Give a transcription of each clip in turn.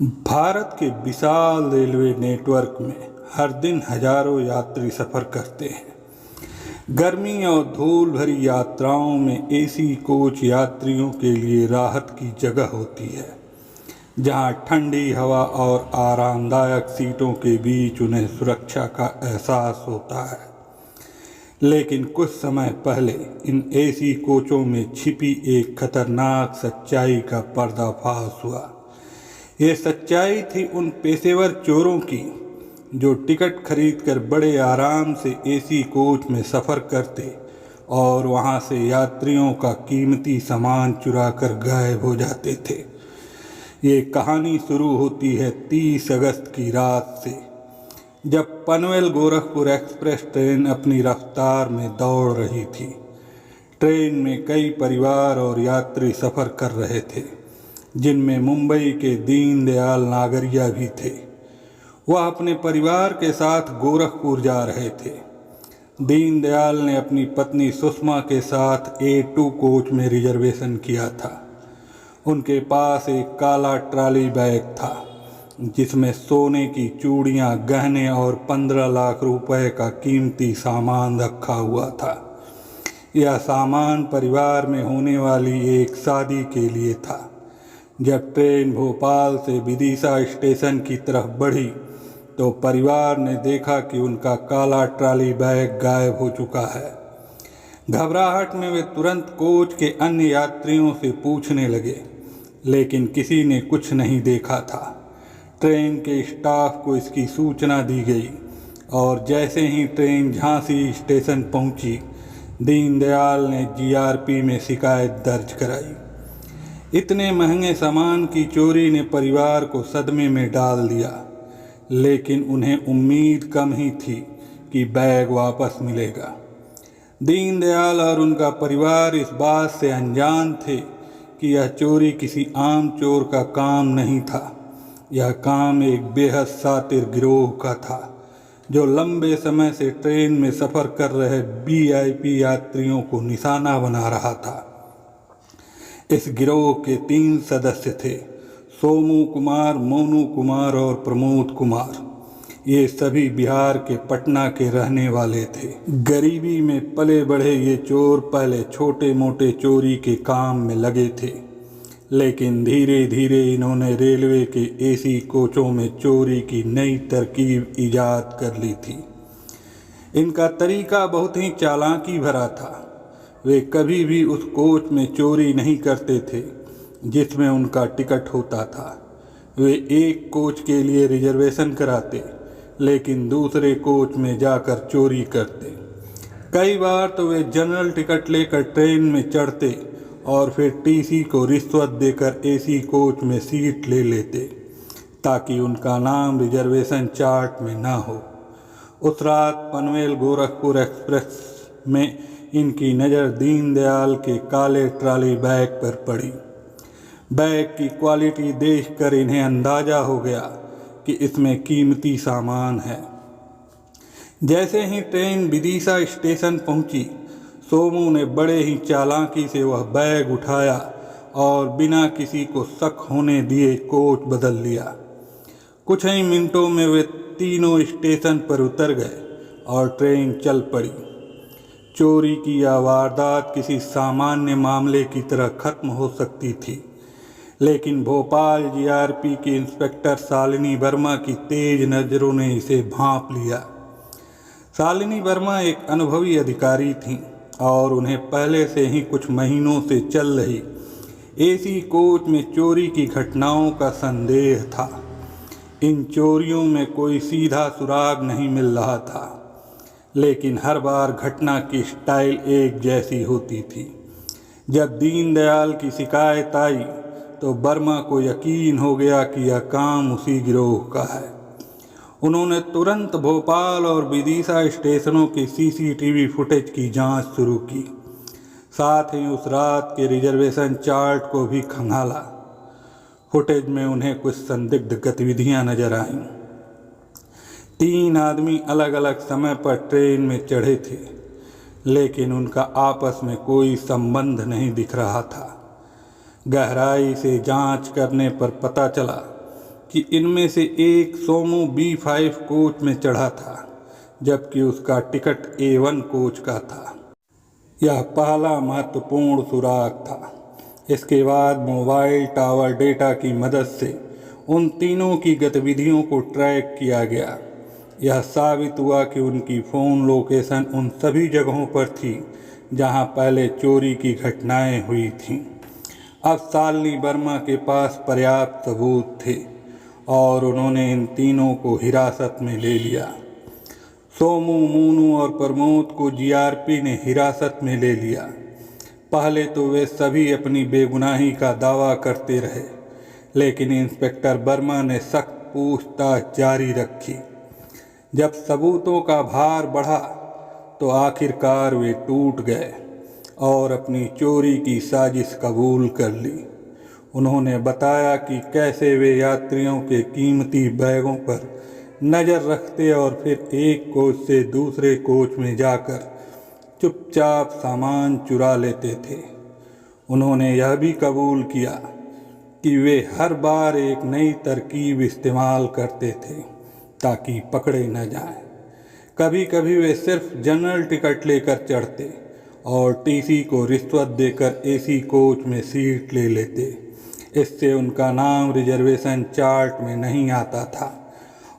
भारत के विशाल railway network में हर दिन हजारों यात्री सफ़र करते हैं। गर्मी और धूल भरी यात्राओं में एसी कोच यात्रियों के लिए राहत की जगह होती है, जहां ठंडी हवा और आरामदायक सीटों के बीच उन्हें सुरक्षा का एहसास होता है। लेकिन कुछ समय पहले इन एसी कोचों में छिपी एक खतरनाक सच्चाई का पर्दाफाश हुआ। ये सच्चाई थी उन पेशेवर चोरों की जो टिकट खरीदकर बड़े आराम से एसी कोच में सफ़र करते और वहां से यात्रियों का कीमती सामान चुराकर गायब हो जाते थे। ये कहानी शुरू होती है 30 अगस्त की रात से, जब पनवेल गोरखपुर एक्सप्रेस ट्रेन अपनी रफ्तार में दौड़ रही थी। ट्रेन में कई परिवार और यात्री सफ़र कर रहे थे, जिनमें मुंबई के दीनदयाल नागरिया भी थे। वह अपने परिवार के साथ गोरखपुर जा रहे थे। दीनदयाल ने अपनी पत्नी सुषमा के साथ A2 कोच में रिजर्वेशन किया था। उनके पास एक काला ट्रॉली बैग था, जिसमें सोने की चूड़ियाँ, गहने और 15 लाख रुपए का कीमती सामान रखा हुआ था। यह सामान परिवार में होने वाली एक शादी के लिए था। जब ट्रेन भोपाल से विदिशा स्टेशन की तरफ बढ़ी तो परिवार ने देखा कि उनका काला ट्रॉली बैग गायब हो चुका है। घबराहट में वे तुरंत कोच के अन्य यात्रियों से पूछने लगे, लेकिन किसी ने कुछ नहीं देखा था। ट्रेन के स्टाफ को इसकी सूचना दी गई और जैसे ही ट्रेन झांसी स्टेशन पहुंची, दीनदयाल ने GRP में शिकायत दर्ज कराई। इतने महंगे सामान की चोरी ने परिवार को सदमे में डाल दिया, लेकिन उन्हें उम्मीद कम ही थी कि बैग वापस मिलेगा। दीनदयाल और उनका परिवार इस बात से अनजान थे कि यह चोरी किसी आम चोर का काम नहीं था। यह काम एक बेहद शातिर गिरोह का था, जो लंबे समय से ट्रेन में सफ़र कर रहे VIP यात्रियों को निशाना बना रहा था। इस गिरोह के 3 सदस्य थे, सोमू कुमार, मोनू कुमार और प्रमोद कुमार। ये सभी बिहार के पटना के रहने वाले थे। गरीबी में पले बढ़े ये चोर पहले छोटे मोटे चोरी के काम में लगे थे, लेकिन धीरे धीरे इन्होंने रेलवे के एसी कोचों में चोरी की नई तरकीब ईजाद कर ली थी। इनका तरीका बहुत ही चालाकी भरा था। वे कभी भी उस कोच में चोरी नहीं करते थे जिसमें उनका टिकट होता था। वे एक कोच के लिए रिजर्वेशन कराते, लेकिन दूसरे कोच में जाकर चोरी करते। कई बार तो वे जनरल टिकट लेकर ट्रेन में चढ़ते और फिर TC को रिश्वत देकर एसी कोच में सीट ले लेते, ताकि उनका नाम रिजर्वेशन चार्ट में ना हो। उस रात पनवेल गोरखपुर एक्सप्रेस में इनकी नज़र दीनदयाल के काले ट्रॉली बैग पर पड़ी। बैग की क्वालिटी देखकर इन्हें अंदाज़ा हो गया कि इसमें कीमती सामान है। जैसे ही ट्रेन विदिशा स्टेशन पहुंची, सोमू ने बड़े ही चालाकी से वह बैग उठाया और बिना किसी को शक होने दिए कोच बदल लिया। कुछ ही मिनटों में वे तीनों स्टेशन पर उतर गए और ट्रेन चल पड़ी। चोरी की यह वारदात किसी सामान्य मामले की तरह खत्म हो सकती थी, लेकिन भोपाल GRP के इंस्पेक्टर शालिनी वर्मा की तेज नज़रों ने इसे भांप लिया। शालिनी वर्मा एक अनुभवी अधिकारी थीं और उन्हें पहले से ही कुछ महीनों से चल रही एसी कोच में चोरी की घटनाओं का संदेह था। इन चोरियों में कोई सीधा सुराग नहीं मिल रहा था, लेकिन हर बार घटना की स्टाइल एक जैसी होती थी। जब दीनदयाल की शिकायत आई तो वर्मा को यकीन हो गया कि यह काम उसी गिरोह का है। उन्होंने तुरंत भोपाल और विदिशा स्टेशनों के CCTV फुटेज की जांच शुरू की। साथ ही उस रात के रिजर्वेशन चार्ट को भी खंगाला। फुटेज में उन्हें कुछ संदिग्ध गतिविधियां नजर आईं। 3 आदमी अलग अलग समय पर ट्रेन में चढ़े थे, लेकिन उनका आपस में कोई संबंध नहीं दिख रहा था। गहराई से जांच करने पर पता चला कि इनमें से एक सोमू B5 कोच में चढ़ा था, जबकि उसका टिकट A1 कोच का था। यह पहला महत्वपूर्ण सुराग था। इसके बाद मोबाइल टावर डेटा की मदद से उन तीनों की गतिविधियों को ट्रैक किया गया। यह साबित हुआ कि उनकी फ़ोन लोकेशन उन सभी जगहों पर थी जहां पहले चोरी की घटनाएं हुई थीं। अब शालिनी वर्मा के पास पर्याप्त सबूत थे और उन्होंने इन तीनों को हिरासत में ले लिया। सोमू, मोनू और प्रमोद को जीआरपी ने हिरासत में ले लिया। पहले तो वे सभी अपनी बेगुनाही का दावा करते रहे, लेकिन इंस्पेक्टर वर्मा ने सख्त पूछताछ जारी रखी। जब सबूतों का भार बढ़ा तो आखिरकार वे टूट गए और अपनी चोरी की साजिश कबूल कर ली। उन्होंने बताया कि कैसे वे यात्रियों के कीमती बैगों पर नज़र रखते और फिर एक कोच से दूसरे कोच में जाकर चुपचाप सामान चुरा लेते थे। उन्होंने यह भी कबूल किया कि वे हर बार एक नई तरकीब इस्तेमाल करते थे ताकि पकड़े न जाएं। कभी कभी वे सिर्फ जनरल टिकट लेकर चढ़ते और टीसी को रिश्वत देकर एसी कोच में सीट ले लेते। इससे उनका नाम रिजर्वेशन चार्ट में नहीं आता था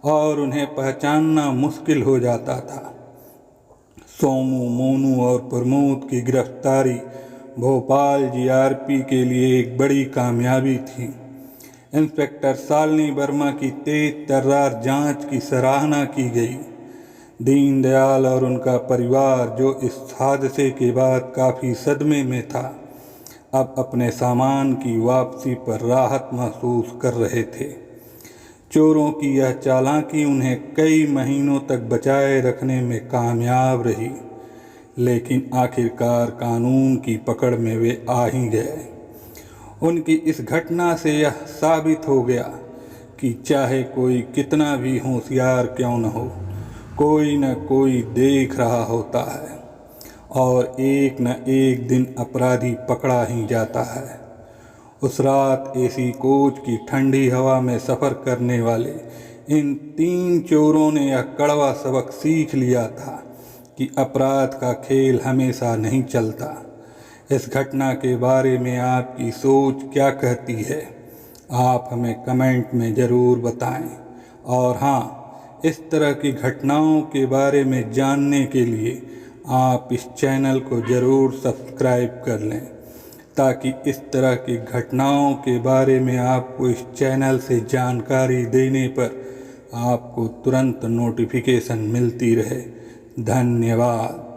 और उन्हें पहचानना मुश्किल हो जाता था। सोमू, मोनू और प्रमोद की गिरफ्तारी भोपाल जीआरपी के लिए एक बड़ी कामयाबी थी। इंस्पेक्टर शालिनी वर्मा की तेज तर्रार जांच की सराहना की गई। दीनदयाल और उनका परिवार, जो इस हादसे के बाद काफ़ी सदमे में था, अब अपने सामान की वापसी पर राहत महसूस कर रहे थे। चोरों की यह चालाकी उन्हें कई महीनों तक बचाए रखने में कामयाब रही, लेकिन आखिरकार कानून की पकड़ में वे आ ही गए। उनकी इस घटना से यह साबित हो गया कि चाहे कोई कितना भी होशियार क्यों न हो, कोई न कोई देख रहा होता है और एक न एक दिन अपराधी पकड़ा ही जाता है। उस रात एसी कोच की ठंडी हवा में सफ़र करने वाले इन तीन चोरों ने यह कड़वा सबक सीख लिया था कि अपराध का खेल हमेशा नहीं चलता। इस घटना के बारे में आपकी सोच क्या कहती है? आप हमें कमेंट में ज़रूर बताएं। और हाँ, इस तरह की घटनाओं के बारे में जानने के लिए आप इस चैनल को ज़रूर सब्सक्राइब कर लें, ताकि इस तरह की घटनाओं के बारे में आपको इस चैनल से जानकारी देने पर आपको तुरंत नोटिफिकेशन मिलती रहे। धन्यवाद।